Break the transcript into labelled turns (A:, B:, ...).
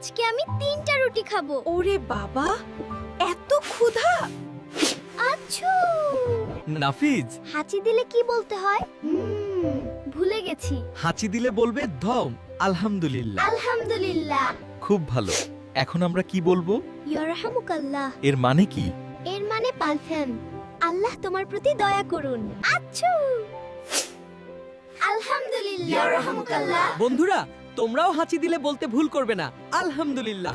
A: আজকে আমি 3টা রুটি খাবো।
B: ওরে বাবা, এত ক্ষুধা!
A: আচ্ছু!
C: নাফিজ,
A: হাঁচি দিলে কি বলতে হয়? ভুলে গেছি।
C: হাঁচি দিলে বলবে ধম আলহামদুলিল্লাহ।
A: আলহামদুলিল্লাহ।
C: খুব ভালো। এখন আমরা কি বলবো?
A: ইয়ারহামুকাল্লাহ।
C: এর মানে কি?
A: এর মানে পালছেন আল্লাহ তোমার প্রতি দয়া করুন। আচ্ছু! আলহামদুলিল্লাহ। ইয়ারহামুকাল্লাহ।
B: বন্ধুরা, তোমরাও হাঁচি দিলে বলতে ভুল করবে না, আলহামদুলিল্লাহ।